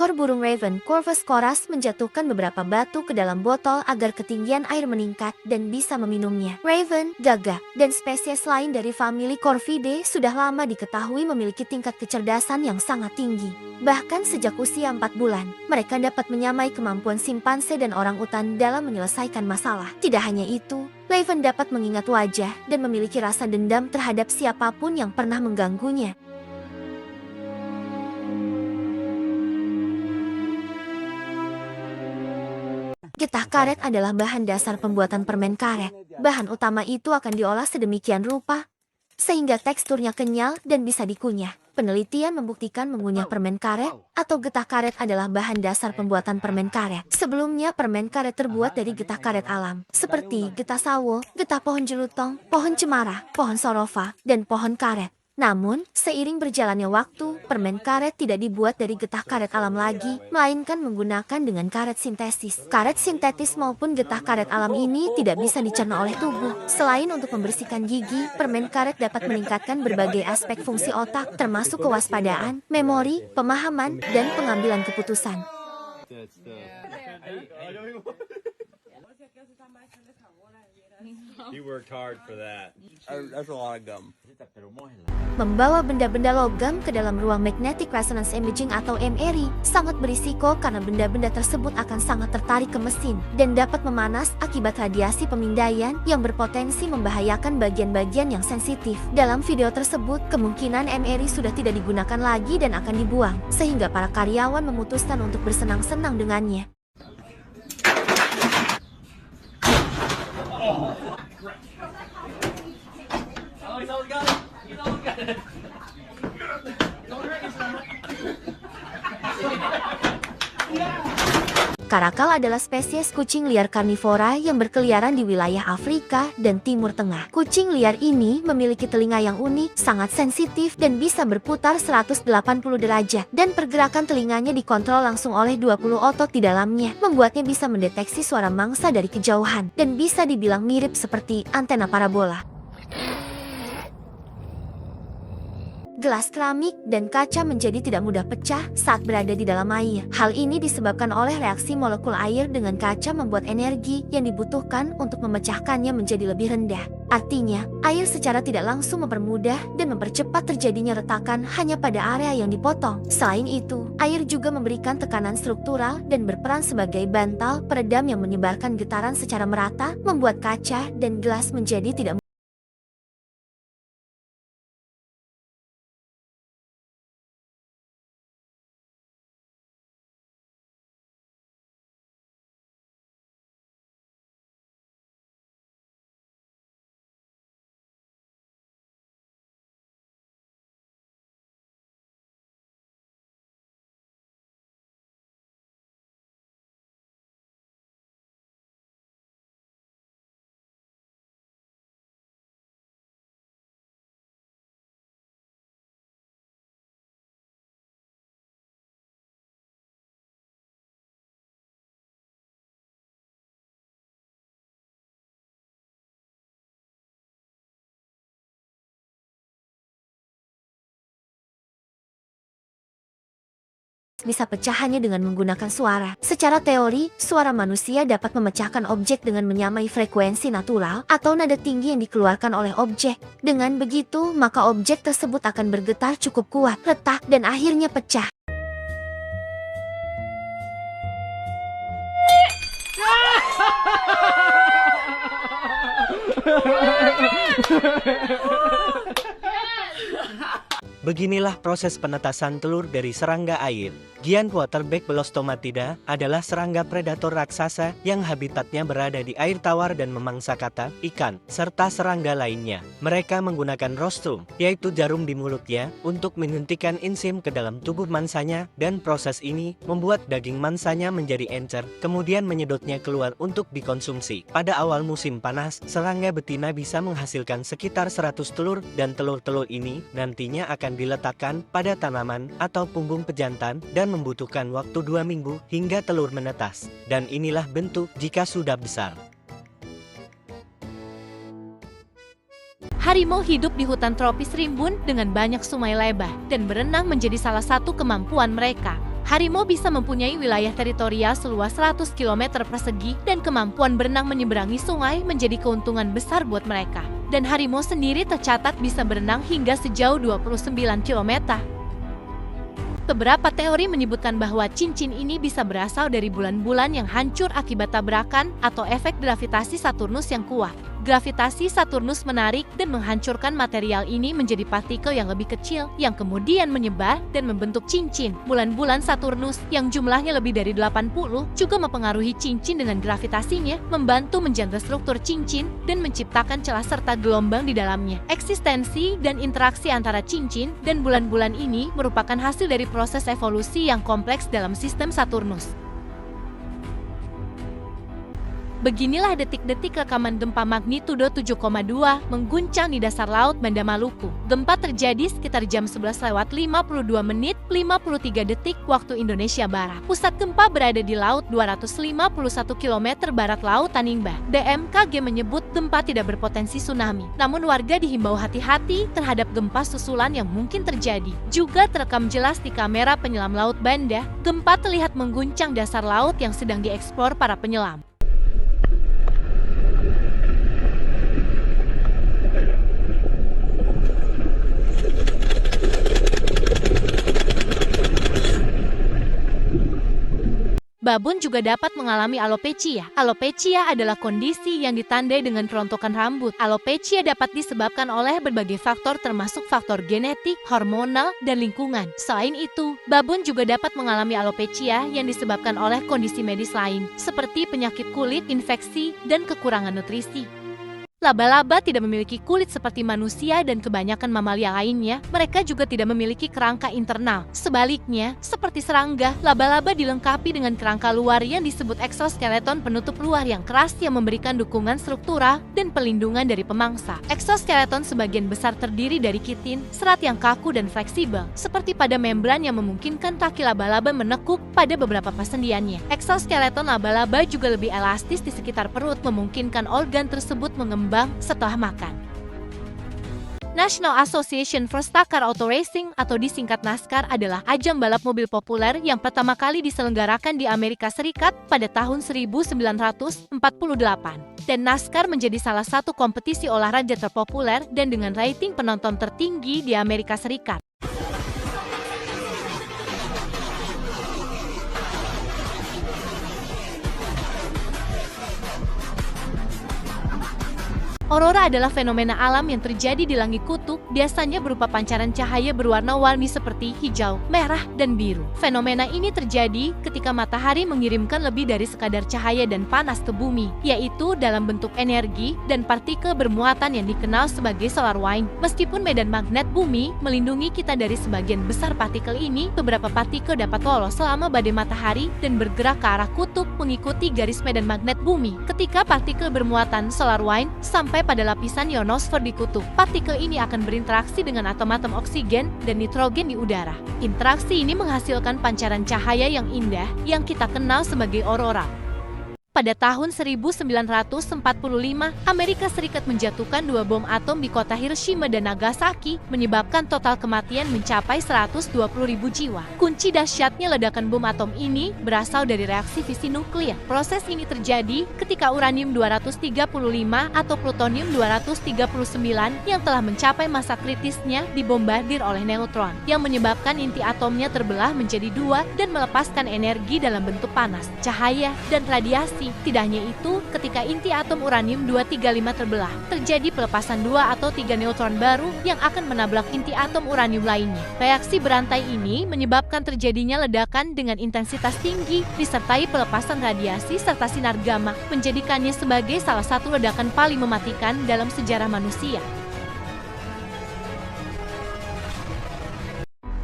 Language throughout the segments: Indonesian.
Seekor burung raven, Corvus corax, menjatuhkan beberapa batu ke dalam botol agar ketinggian air meningkat dan bisa meminumnya. Raven, gagak, dan spesies lain dari famili Corvidae sudah lama diketahui memiliki tingkat kecerdasan yang sangat tinggi. Bahkan sejak usia 4 bulan, mereka dapat menyamai kemampuan simpanse dan orangutan dalam menyelesaikan masalah. Tidak hanya itu, Raven dapat mengingat wajah dan memiliki rasa dendam terhadap siapapun yang pernah mengganggunya. Getah karet adalah bahan dasar pembuatan permen karet. Bahan utama itu akan diolah sedemikian rupa, sehingga teksturnya kenyal dan bisa dikunyah. Penelitian membuktikan mengunyah permen karet atau getah karet adalah bahan dasar pembuatan permen karet. Sebelumnya, permen karet terbuat dari getah karet alam, seperti getah sawo, getah pohon jelutong, pohon cemara, pohon sorofa, dan pohon karet. Namun, seiring berjalannya waktu, permen karet tidak dibuat dari getah karet alam lagi, melainkan menggunakan dengan karet sintesis. Karet sintetis maupun getah karet alam ini tidak bisa dicerna oleh tubuh. Selain untuk membersihkan gigi, permen karet dapat meningkatkan berbagai aspek fungsi otak, termasuk kewaspadaan, memori, pemahaman, dan pengambilan keputusan. He worked hard for that. That's a lot of gum. Membawa benda-benda logam ke dalam ruang magnetic resonance imaging atau MRI sangat berisiko karena benda-benda tersebut akan sangat tertarik ke mesin dan dapat memanas akibat radiasi pemindaian yang berpotensi membahayakan bagian-bagian yang sensitif. Dalam video tersebut, kemungkinan MRI sudah tidak digunakan lagi dan akan dibuang, sehingga para karyawan memutuskan untuk bersenang-senang dengannya. Karakal adalah spesies kucing liar karnivora yang berkeliaran di wilayah Afrika dan Timur Tengah. Kucing liar ini memiliki telinga yang unik, sangat sensitif, dan bisa berputar 180 derajat. Dan pergerakan telinganya dikontrol langsung oleh 20 otot di dalamnya, membuatnya bisa mendeteksi suara mangsa dari kejauhan, dan bisa dibilang mirip seperti antena parabola. Gelas keramik dan kaca menjadi tidak mudah pecah saat berada di dalam air. Hal ini disebabkan oleh reaksi molekul air dengan kaca membuat energi yang dibutuhkan untuk memecahkannya menjadi lebih rendah. Artinya, air secara tidak langsung mempermudah dan mempercepat terjadinya retakan hanya pada area yang dipotong. Selain itu, air juga memberikan tekanan struktural dan berperan sebagai bantal peredam yang menyebarkan getaran secara merata, membuat kaca dan gelas menjadi tidak bisa pecah hanya dengan menggunakan suara. Secara teori, suara manusia dapat memecahkan objek dengan menyamai frekuensi natural atau nada tinggi yang dikeluarkan oleh objek. Dengan begitu, maka objek tersebut akan bergetar cukup kuat, retak, dan akhirnya pecah. Beginilah proses penetasan telur dari serangga air. Giant waterback Belostomatida adalah serangga predator raksasa yang habitatnya berada di air tawar dan memangsa kata, ikan, serta serangga lainnya. Mereka menggunakan rostrum, yaitu jarum di mulutnya, untuk menyuntikkan enzim ke dalam tubuh mangsanya, dan proses ini membuat daging mangsanya menjadi encer, kemudian menyedotnya keluar untuk dikonsumsi. Pada awal musim panas, serangga betina bisa menghasilkan sekitar 100 telur, dan telur-telur ini nantinya akan diletakkan pada tanaman atau punggung pejantan dan membutuhkan waktu 2 minggu hingga telur menetas. Dan inilah bentuk jika sudah besar. Harimau hidup di hutan tropis rimbun dengan banyak sungai lebar dan berenang menjadi salah satu kemampuan mereka. Harimau bisa mempunyai wilayah teritorial seluas 100 km persegi dan kemampuan berenang menyeberangi sungai menjadi keuntungan besar buat mereka. Dan harimau sendiri tercatat bisa berenang hingga sejauh 29 km. Beberapa teori menyebutkan bahwa cincin ini bisa berasal dari bulan-bulan yang hancur akibat tabrakan atau efek gravitasi Saturnus yang kuat. Gravitasi Saturnus menarik dan menghancurkan material ini menjadi partikel yang lebih kecil, yang kemudian menyebar dan membentuk cincin. Bulan-bulan Saturnus yang jumlahnya lebih dari 80 juga mempengaruhi cincin dengan gravitasinya, membantu menjaga struktur cincin dan menciptakan celah serta gelombang di dalamnya. Eksistensi dan interaksi antara cincin dan bulan-bulan ini merupakan hasil dari proses evolusi yang kompleks dalam sistem Saturnus. Beginilah detik-detik rekaman gempa magnitudo 7,2 mengguncang di dasar laut Banda Maluku. Gempa terjadi sekitar jam 11:52 menit 53 detik waktu Indonesia Barat. Pusat gempa berada di laut 251 km barat laut Tanimba. BMKG menyebut gempa tidak berpotensi tsunami. Namun warga dihimbau hati-hati terhadap gempa susulan yang mungkin terjadi. Juga terekam jelas di kamera penyelam laut Banda, gempa terlihat mengguncang dasar laut yang sedang dieksplor para penyelam. Babon juga dapat mengalami alopecia. Alopecia adalah kondisi yang ditandai dengan kerontokan rambut. Alopecia dapat disebabkan oleh berbagai faktor termasuk faktor genetik, hormonal, dan lingkungan. Selain itu, babon juga dapat mengalami alopecia yang disebabkan oleh kondisi medis lain, seperti penyakit kulit, infeksi, dan kekurangan nutrisi. Laba-laba tidak memiliki kulit seperti manusia dan kebanyakan mamalia lainnya, mereka juga tidak memiliki kerangka internal. Sebaliknya, seperti serangga, laba-laba dilengkapi dengan kerangka luar yang disebut eksoskeleton penutup luar yang keras yang memberikan dukungan struktural dan pelindungan dari pemangsa. Eksoskeleton sebagian besar terdiri dari kitin, serat yang kaku dan fleksibel, seperti pada membran yang memungkinkan kaki laba-laba menekuk pada beberapa persendiannya. Eksoskeleton laba-laba juga lebih elastis di sekitar perut, memungkinkan organ tersebut mengembang setelah makan. National Association for Stock Car Auto Racing atau disingkat NASCAR adalah ajang balap mobil populer yang pertama kali diselenggarakan di Amerika Serikat pada tahun 1948. Dan NASCAR menjadi salah satu kompetisi olahraga terpopuler dan dengan rating penonton tertinggi di Amerika Serikat. Aurora adalah fenomena alam yang terjadi di langit kutub, biasanya berupa pancaran cahaya berwarna-warni seperti hijau, merah, dan biru. Fenomena ini terjadi ketika matahari mengirimkan lebih dari sekadar cahaya dan panas ke bumi, yaitu dalam bentuk energi dan partikel bermuatan yang dikenal sebagai solar wind. Meskipun medan magnet bumi melindungi kita dari sebagian besar partikel ini, beberapa partikel dapat lolos selama badai matahari dan bergerak ke arah kutub mengikuti garis medan magnet bumi. Ketika partikel bermuatan solar wind sampai pada lapisan ionosfer di kutub, partikel ini akan berinteraksi dengan atom-atom oksigen dan nitrogen di udara. Interaksi ini menghasilkan pancaran cahaya yang indah yang kita kenal sebagai aurora. Pada tahun 1945, Amerika Serikat menjatuhkan 2 bom atom di kota Hiroshima dan Nagasaki, menyebabkan total kematian mencapai 120.000 jiwa. Kunci dahsyatnya ledakan bom atom ini berasal dari reaksi fisi nuklir. Proses ini terjadi ketika uranium-235 atau plutonium-239 yang telah mencapai masa kritisnya dibombardir oleh neutron, yang menyebabkan inti atomnya terbelah menjadi 2 dan melepaskan energi dalam bentuk panas, cahaya, dan radiasi. Tidak hanya itu, ketika inti atom uranium-235 terbelah, terjadi pelepasan 2 atau 3 neutron baru yang akan menabrak inti atom uranium lainnya. Reaksi berantai ini menyebabkan terjadinya ledakan dengan intensitas tinggi, disertai pelepasan radiasi serta sinar gamma, menjadikannya sebagai salah satu ledakan paling mematikan dalam sejarah manusia.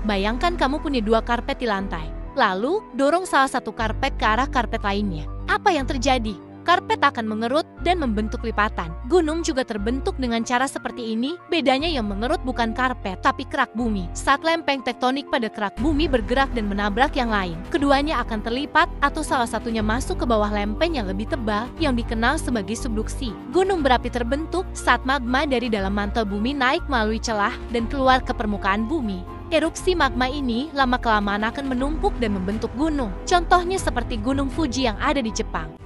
Bayangkan kamu punya 2 karpet di lantai. Lalu, dorong salah satu karpet ke arah karpet lainnya. Apa yang terjadi? Karpet akan mengerut dan membentuk lipatan. Gunung juga terbentuk dengan cara seperti ini, bedanya yang mengerut bukan karpet, tapi kerak bumi. Saat lempeng tektonik pada kerak bumi bergerak dan menabrak yang lain, keduanya akan terlipat atau salah satunya masuk ke bawah lempeng yang lebih tebal yang dikenal sebagai subduksi. Gunung berapi terbentuk saat magma dari dalam mantel bumi naik melalui celah dan keluar ke permukaan bumi. Erupsi magma ini lama-kelamaan akan menumpuk dan membentuk gunung. Contohnya seperti Gunung Fuji yang ada di Jepang.